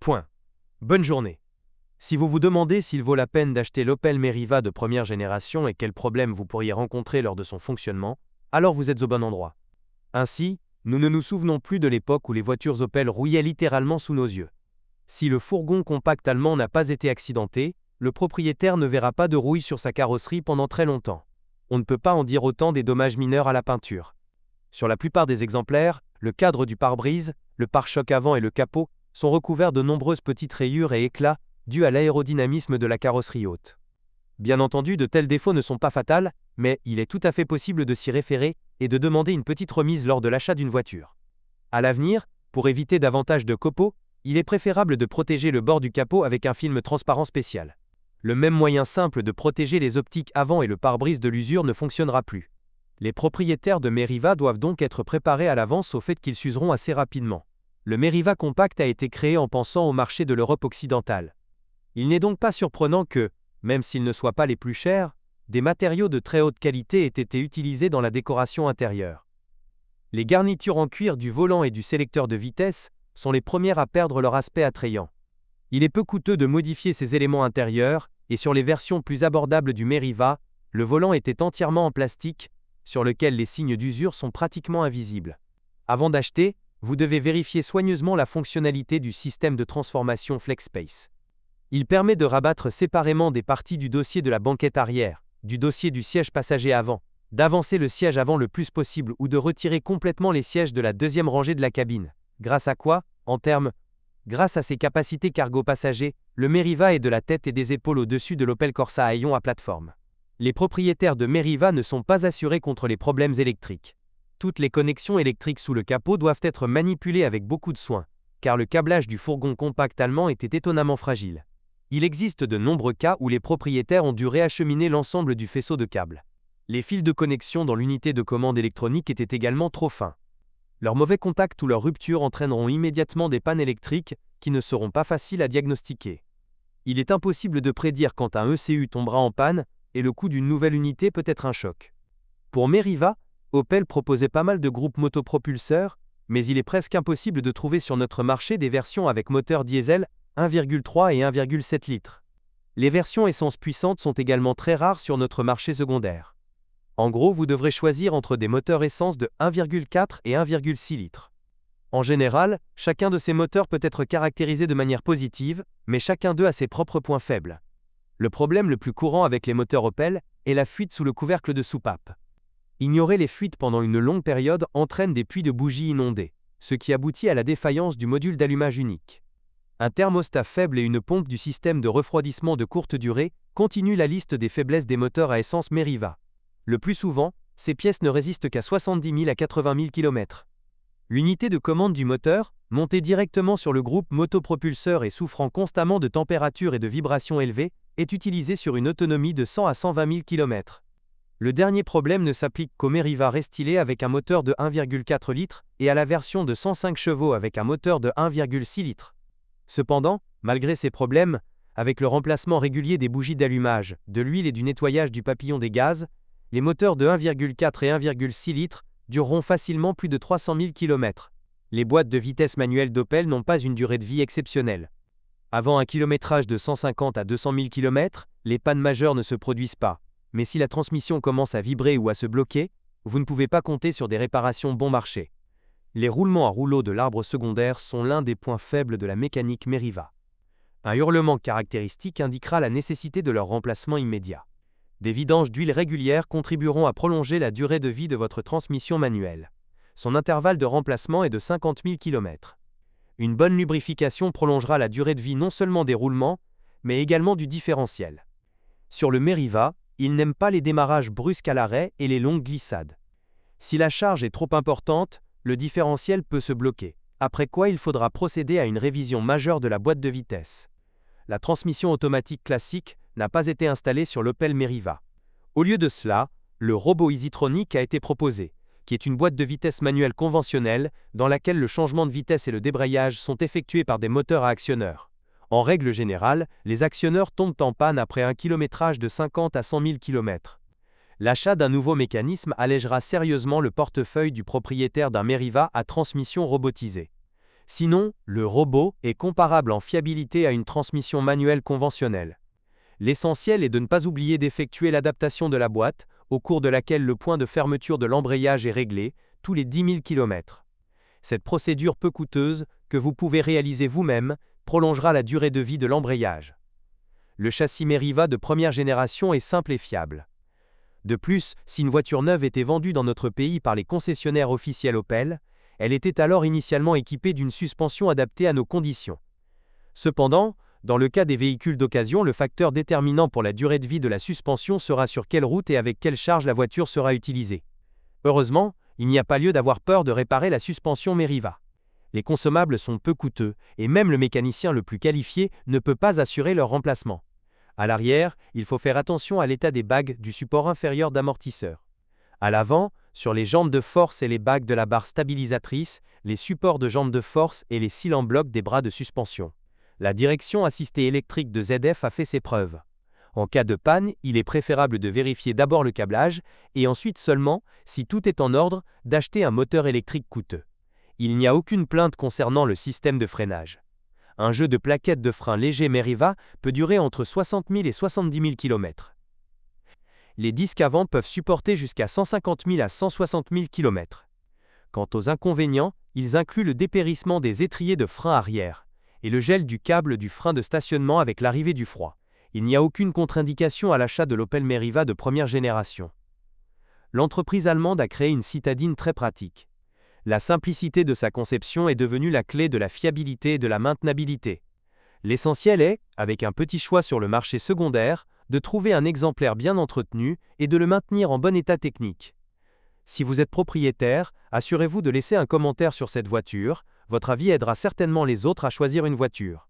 Point. Bonne journée. Si vous vous demandez s'il vaut la peine d'acheter l'Opel Meriva de première génération et quels problèmes vous pourriez rencontrer lors de son fonctionnement, alors vous êtes au bon endroit. Ainsi, nous ne nous souvenons plus de l'époque où les voitures Opel rouillaient littéralement sous nos yeux. Si le fourgon compact allemand n'a pas été accidenté, le propriétaire ne verra pas de rouille sur sa carrosserie pendant très longtemps. On ne peut pas en dire autant des dommages mineurs à la peinture. Sur la plupart des exemplaires, le cadre du pare-brise, le pare-choc avant et le capot sont recouverts de nombreuses petites rayures et éclats dus à l'aérodynamisme de la carrosserie haute. Bien entendu, de tels défauts ne sont pas fatals, mais il est tout à fait possible de s'y référer et de demander une petite remise lors de l'achat d'une voiture. À l'avenir, pour éviter davantage de copeaux, il est préférable de protéger le bord du capot avec un film transparent spécial. Le même moyen simple de protéger les optiques avant et le pare-brise de l'usure ne fonctionnera plus. Les propriétaires de Meriva doivent donc être préparés à l'avance au fait qu'ils s'useront assez rapidement. Le Meriva compact a été créé en pensant au marché de l'Europe occidentale. Il n'est donc pas surprenant que, même s'ils ne soient pas les plus chers, des matériaux de très haute qualité aient été utilisés dans la décoration intérieure. Les garnitures en cuir du volant et du sélecteur de vitesse sont les premières à perdre leur aspect attrayant. Il est peu coûteux de modifier ces éléments intérieurs, et sur les versions plus abordables du Meriva, le volant était entièrement en plastique, sur lequel les signes d'usure sont pratiquement invisibles. Avant d'acheter, vous devez vérifier soigneusement la fonctionnalité du système de transformation FlexSpace. Il permet de rabattre séparément des parties du dossier de la banquette arrière, du dossier du siège passager avant, d'avancer le siège avant le plus possible ou de retirer complètement les sièges de la deuxième rangée de la cabine. Grâce à quoi, grâce à ses capacités cargo passager, le Meriva est de la tête et des épaules au-dessus de l'Opel Corsa Aion à plateforme. Les propriétaires de Meriva ne sont pas assurés contre les problèmes électriques. Toutes les connexions électriques sous le capot doivent être manipulées avec beaucoup de soin, car le câblage du fourgon compact allemand était étonnamment fragile. Il existe de nombreux cas où les propriétaires ont dû réacheminer l'ensemble du faisceau de câbles. Les fils de connexion dans l'unité de commande électronique étaient également trop fins. Leur mauvais contact ou leur rupture entraîneront immédiatement des pannes électriques qui ne seront pas faciles à diagnostiquer. Il est impossible de prédire quand un ECU tombera en panne, et le coût d'une nouvelle unité peut être un choc. Pour Meriva, Opel proposait pas mal de groupes motopropulseurs, mais il est presque impossible de trouver sur notre marché des versions avec moteur diesel 1,3 et 1,7 litres. Les versions essence puissantes sont également très rares sur notre marché secondaire. En gros, vous devrez choisir entre des moteurs essence de 1,4 et 1,6 litres. En général, chacun de ces moteurs peut être caractérisé de manière positive, mais chacun d'eux a ses propres points faibles. Le problème le plus courant avec les moteurs Opel est la fuite sous le couvercle de soupape. Ignorer les fuites pendant une longue période entraîne des puits de bougies inondés, ce qui aboutit à la défaillance du module d'allumage unique. Un thermostat faible et une pompe du système de refroidissement de courte durée continuent la liste des faiblesses des moteurs à essence Meriva. Le plus souvent, ces pièces ne résistent qu'à 70 000 à 80 000 km. L'unité de commande du moteur, montée directement sur le groupe motopropulseur et souffrant constamment de température et de vibrations élevées, est utilisée sur une autonomie de 100 à 120 000 km. Le dernier problème ne s'applique qu'au Meriva restylé avec un moteur de 1,4 litres et à la version de 105 chevaux avec un moteur de 1,6 litres. Cependant, malgré ces problèmes, avec le remplacement régulier des bougies d'allumage, de l'huile et du nettoyage du papillon des gaz, les moteurs de 1,4 et 1,6 litres dureront facilement plus de 300 000 km. Les boîtes de vitesse manuelles d'Opel n'ont pas une durée de vie exceptionnelle. Avant un kilométrage de 150 à 200 000 km, les pannes majeures ne se produisent pas. Mais si la transmission commence à vibrer ou à se bloquer, vous ne pouvez pas compter sur des réparations bon marché. Les roulements à rouleaux de l'arbre secondaire sont l'un des points faibles de la mécanique Meriva. Un hurlement caractéristique indiquera la nécessité de leur remplacement immédiat. Des vidanges d'huile régulières contribueront à prolonger la durée de vie de votre transmission manuelle. Son intervalle de remplacement est de 50 000 km. Une bonne lubrification prolongera la durée de vie non seulement des roulements, mais également du différentiel. Sur le Meriva, il n'aime pas les démarrages brusques à l'arrêt et les longues glissades. Si la charge est trop importante, le différentiel peut se bloquer, après quoi il faudra procéder à une révision majeure de la boîte de vitesse. La transmission automatique classique n'a pas été installée sur l'Opel Meriva. Au lieu de cela, le robot EasyTronic a été proposé, qui est une boîte de vitesse manuelle conventionnelle dans laquelle le changement de vitesse et le débrayage sont effectués par des moteurs à actionneurs. En règle générale, les actionneurs tombent en panne après un kilométrage de 50 à 100 000 km. L'achat d'un nouveau mécanisme allégera sérieusement le portefeuille du propriétaire d'un Meriva à transmission robotisée. Sinon, le robot est comparable en fiabilité à une transmission manuelle conventionnelle. L'essentiel est de ne pas oublier d'effectuer l'adaptation de la boîte, au cours de laquelle le point de fermeture de l'embrayage est réglé, tous les 10 000 km. Cette procédure peu coûteuse, que vous pouvez réaliser vous-même, prolongera la durée de vie de l'embrayage. Le châssis Meriva de première génération est simple et fiable. De plus, si une voiture neuve était vendue dans notre pays par les concessionnaires officiels Opel, elle était alors initialement équipée d'une suspension adaptée à nos conditions. Cependant, dans le cas des véhicules d'occasion, le facteur déterminant pour la durée de vie de la suspension sera sur quelle route et avec quelle charge la voiture sera utilisée. Heureusement, il n'y a pas lieu d'avoir peur de réparer la suspension Meriva. Les consommables sont peu coûteux et même le mécanicien le plus qualifié ne peut pas assurer leur remplacement. À l'arrière, il faut faire attention à l'état des bagues du support inférieur d'amortisseur. À l'avant, sur les jambes de force et les bagues de la barre stabilisatrice, les supports de jambes de force et les cils en bloc des bras de suspension. La direction assistée électrique de ZF a fait ses preuves. En cas de panne, il est préférable de vérifier d'abord le câblage et ensuite seulement, si tout est en ordre, d'acheter un moteur électrique coûteux. Il n'y a aucune plainte concernant le système de freinage. Un jeu de plaquettes de frein léger Meriva peut durer entre 60 000 et 70 000 km. Les disques avant peuvent supporter jusqu'à 150 000 à 160 000 km. Quant aux inconvénients, ils incluent le dépérissement des étriers de frein arrière et le gel du câble du frein de stationnement avec l'arrivée du froid. Il n'y a aucune contre-indication à l'achat de l'Opel Meriva de première génération. L'entreprise allemande a créé une citadine très pratique. La simplicité de sa conception est devenue la clé de la fiabilité et de la maintenabilité. L'essentiel est, avec un petit choix sur le marché secondaire, de trouver un exemplaire bien entretenu et de le maintenir en bon état technique. Si vous êtes propriétaire, assurez-vous de laisser un commentaire sur cette voiture, votre avis aidera certainement les autres à choisir une voiture.